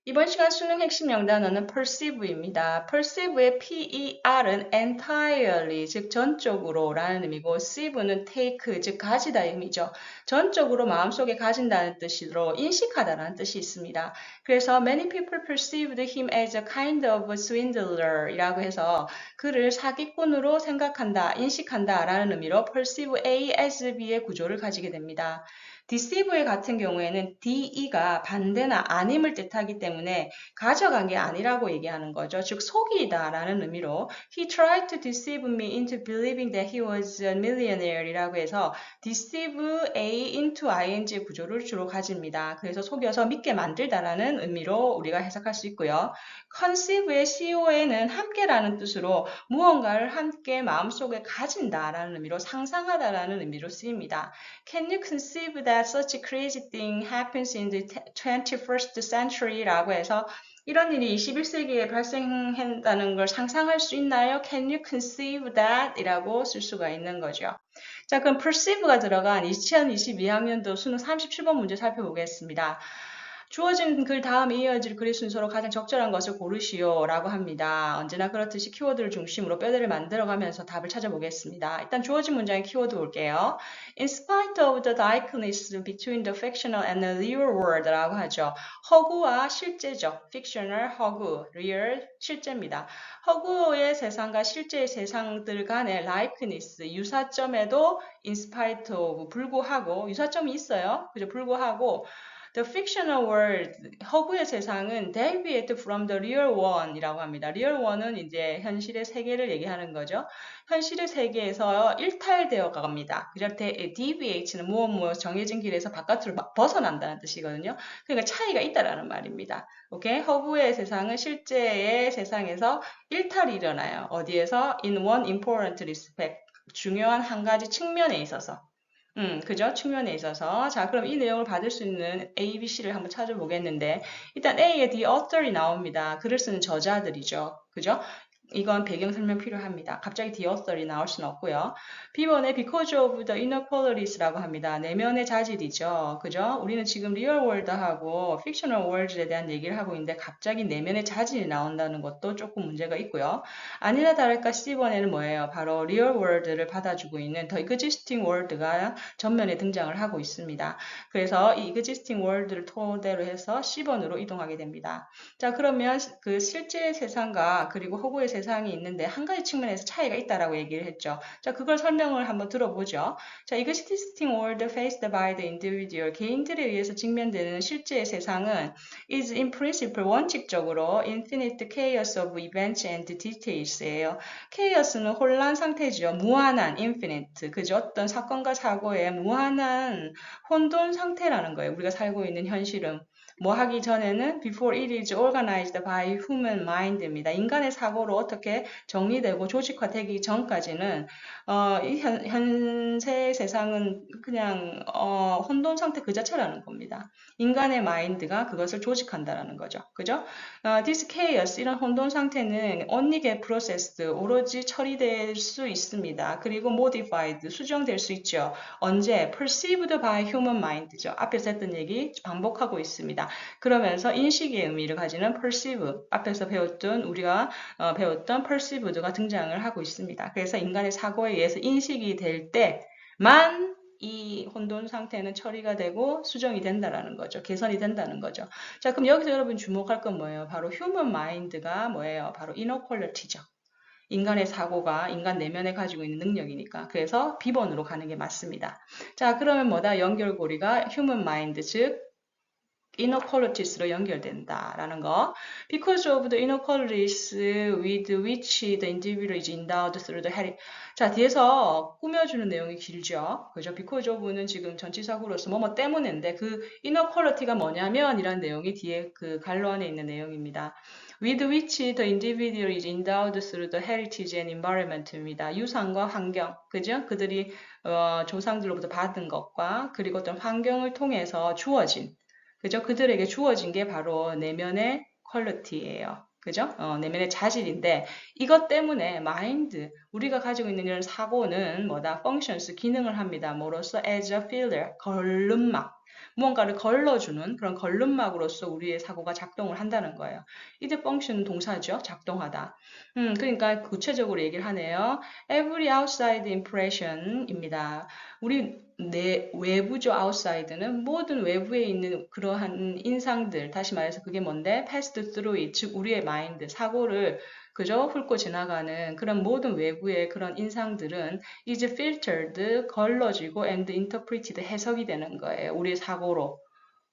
이번 시간 수능 핵심 영단어는 perceive입니다. perceive의 PER은 entirely, 즉 전적으로 라는 의미고 sieve는 take, 즉 가지다 의미죠. 전적으로 마음속에 가진다는 뜻으로 인식하다라는 뜻이 있습니다. 그래서 many people perceived him as a kind of swindler 이라고 해서 그를 사기꾼으로 생각한다, 인식한다 라는 의미로 perceive A as B의 구조를 가지게 됩니다. deceive의 같은 경우에는 DE가 반대나 아님을 뜻하기 때문에 가져간 게 아니라고 얘기하는 거죠. 즉 속이다라는 의미로 He tried to deceive me into believing that he was a millionaire 이라고 해서 deceive A into ing 구조를 주로 가집니다. 그래서 속여서 믿게 만들다라는 의미로 우리가 해석할 수 있고요. conceive의 CO에는 함께라는 뜻으로 무언가를 함께 마음속에 가진다라는 의미로 상상하다라는 의미로 쓰입니다. Can you conceive that such a crazy thing happens in the 21st century? 라고 해서 이런 일이 21세기에 발생한다는 걸 상상할 수 있나요? Can you conceive that? 이라고 쓸 수가 있는 거죠. 자, 그럼 perceive가 들어간 2022학년도 수능 37번 문제 살펴보겠습니다. 주어진 글 다음에 이어질 글의 순서로 가장 적절한 것을 고르시오 라고 합니다. 언제나 그렇듯이 키워드를 중심으로 뼈대를 만들어가면서 답을 찾아보겠습니다. 일단 주어진 문장의 키워드 볼게요. In spite of the dichotomy between the fictional and the real world 라고 하죠. 허구와 실제죠. fictional, 허구, real, 실제입니다. 허구의 세상과 실제의 세상들 간의 likeness, 유사점에도 in spite of, 불구하고, 유사점이 있어요. 그죠? 불구하고 The fictional world, 허구의 세상은 deviate from the real one 이라고 합니다. real one은 이제 현실의 세계를 얘기하는 거죠. 현실의 세계에서 일탈되어 갑니다. 그죠? deviate는 무엇 정해진 길에서 바깥으로 벗어난다는 뜻이거든요. 그러니까 차이가 있다라는 말입니다. 오케이? 허구의 세상은 실제의 세상에서 일탈이 일어나요. 어디에서? In one important respect. 중요한 한 가지 측면에 있어서. 그죠? 측면에 있어서. 자, 그럼 이 내용을 받을 수 있는 A, B, C를 한번 찾아보겠는데, 일단 A에 the author이 나옵니다. 글을 쓰는 저자들이죠. 그죠? 이건 배경 설명 필요합니다. 갑자기 the author이 나올 수는 없고요. B번에 because of the inequalities라고 합니다. 내면의 자질이죠. 그죠? 우리는 지금 real world하고 fictional world에 대한 얘기를 하고 있는데 갑자기 내면의 자질이 나온다는 것도 조금 문제가 있고요. 아니나 다를까 C번에는 뭐예요? 바로 real world를 받아주고 있는 the existing world가 전면에 등장을 하고 있습니다. 그래서 이 existing world를 토대로 해서 C번으로 이동하게 됩니다. 자, 그러면 그 실제 세상과 그리고 허구의 세상이 있는데 한 가지 측면에서 차이가 있다라고 얘기를 했죠. 자, 그걸 설명을 한번 들어보죠. 자, existing world faced by the individual, 개인들에 의해서 직면되는 실제의 세상은 is in principle, 원칙적으로 infinite chaos of events and details예요. chaos는 혼란 상태죠. 무한한 infinite, 그죠? 어떤 사건과 사고의 무한한 혼돈 상태라는 거예요. 우리가 살고 있는 현실은. 뭐 하기 전에는 before it is organized by human mind입니다. 인간의 사고로 어떻게 정리되고 조직화되기 전까지는 이 현세 세상은 그냥 혼돈 상태 그 자체라는 겁니다. 인간의 마인드가 그것을 조직한다라는 거죠. 그죠? this chaos, 이런 혼돈 상태는 only get processed, 오로지 처리될 수 있습니다. 그리고 modified, 수정될 수 있죠. 언제? perceived by human mind죠. 앞에서 했던 얘기 반복하고 있습니다. 그러면서 인식의 의미를 가지는 perceive, 앞에서 배웠던 우리가 배웠던 perceived가 등장을 하고 있습니다. 그래서 인간의 사고에 의해서 인식이 될 때만 이 혼돈 상태는 처리가 되고 수정이 된다라는 거죠. 개선이 된다는 거죠. 자, 그럼 여기서 여러분 주목할 건 뭐예요? 바로 human mind가 뭐예요? 바로 inner quality죠. 인간의 사고가 인간 내면에 가지고 있는 능력이니까. 그래서 B번으로 가는 게 맞습니다. 자, 그러면 뭐다? 연결고리가 human mind, 즉 inner qualities로 연결된다라는 거. Because of the inner qualities with which the individual is endowed through the heritage. 자, 뒤에서 꾸며주는 내용이 길죠. 그죠? Because of는 지금 전치사구로서 뭐뭐 때문인데 그 inner quality가 뭐냐면 이란 내용이 뒤에 그 갈로 안에 있는 내용입니다. With which the individual is endowed through the heritage and environment입니다. 유산과 환경, 그죠? 그들이 조상들로부터 받은 것과 그리고 어떤 환경을 통해서 주어진, 그죠? 그들에게 주어진 게 바로 내면의 퀄리티예요. 그죠? 내면의 자질인데 이것 때문에 마인드, 우리가 가지고 있는 이런 사고는 뭐다? functions, 기능을 합니다. 뭐로써? as a filler, 걸름막. 무언가를 걸러주는 그런 걸름막으로서 우리의 사고가 작동을 한다는 거예요. 이제 펑션은 동사죠. 작동하다. 그러니까 구체적으로 얘기를 하네요. Every outside impression입니다. 우리 내 외부죠. outside는 모든 외부에 있는 그러한 인상들, 다시 말해서 그게 뭔데? passed through it, 즉 우리의 마인드, 사고를 그저 훑고 지나가는 그런 모든 외부의 그런 인상들은 is filtered, 걸러지고 and interpreted, 해석이 되는 거예요. 우리의 사고로.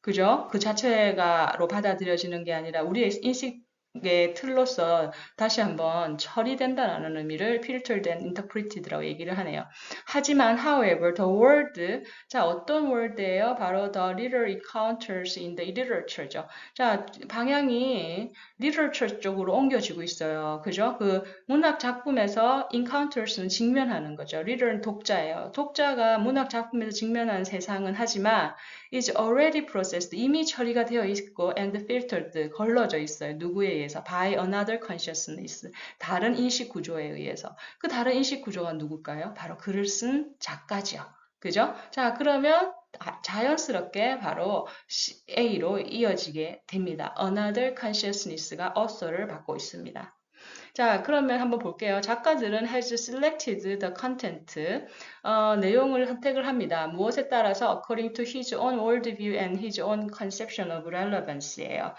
그죠? 그 자체가로 받아들여지는 게 아니라 우리의 인식의 틀로서 다시 한번 처리된다는 의미를 filtered and interpreted라고 얘기를 하네요. 하지만, however, the word, 자, 어떤 word예요? 바로 the literary encounters in the literature죠. 자, 방향이 literature 쪽으로 옮겨지고 있어요. 그죠? 그 문학 작품에서 encounters는 직면하는 거죠. reader는 독자예요. 독자가 문학 작품에서 직면하는 세상은 하지만 is already processed, 이미 처리가 되어 있고 and filtered, 걸러져 있어요. 누구에 의해서? by another consciousness, 다른 인식 구조에 의해서. 그 다른 인식 구조가 누굴까요? 바로 글을 쓴 작가죠. 그죠? 자, 그러면 자연스럽게 바로 A로 이어지게 됩니다. Another consciousness가 author를 받고 있습니다. 자, 그러면 한번 볼게요. 작가들은 has selected the content, 내용을 선택을 합니다. 무엇에 따라서 according to his own worldview and his own conception of relevance예요.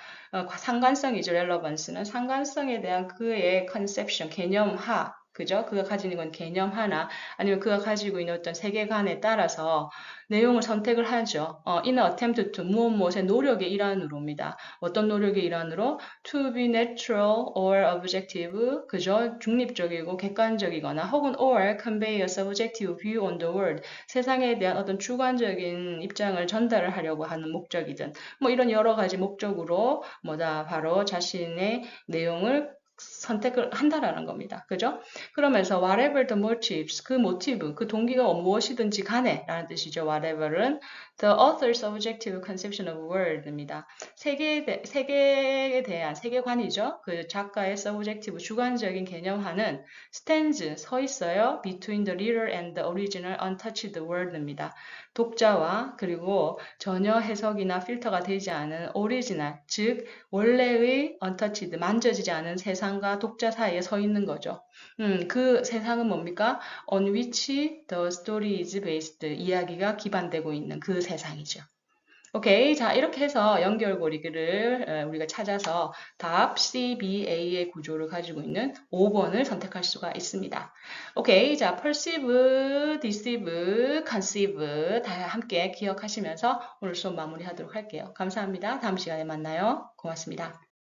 상관성이죠. relevance는 상관성에 대한 그의 conception, 개념화, 그죠? 그가 가지고 있는 건 개념하나 아니면 그가 가지고 있는 어떤 세계관에 따라서 내용을 선택을 하죠. in attempt to, 무엇의 노력의 일환으로입니다. 어떤 노력의 일환으로? to be neutral or objective, 그죠? 중립적이고 객관적이거나 혹은 or convey a subjective view on the world, 세상에 대한 어떤 주관적인 입장을 전달을 하려고 하는 목적이든 뭐 이런 여러 가지 목적으로 뭐다 바로 자신의 내용을 선택을 한다라는 겁니다. 그죠? 그러면서 whatever the motives, 그 모티브, 그 동기가 무엇이든지 간에 라는 뜻이죠. whatever은 the author's objective conception of world입니다. 세계에 대한 세계관이죠. 그 작가의 subjective, 주관적인 개념하는 stands, 서 있어요. between the reader and the original untouched world입니다. 독자와 그리고 전혀 해석이나 필터가 되지 않은 오리지널, 즉 원래의 untouched, 만져지지 않은 세상과 독자 사이에 서 있는 거죠. 그 세상은 뭡니까? On which the story is based, 이야기가 기반되고 있는 그 세상이죠. 오케이. 자, 이렇게 해서 연결고리를 우리가 찾아서 답 CBA의 구조를 가지고 있는 5번을 선택할 수가 있습니다. 오케이. 자, perceive, deceive, conceive 다 함께 기억하시면서 오늘 수업 마무리하도록 할게요. 감사합니다. 다음 시간에 만나요. 고맙습니다.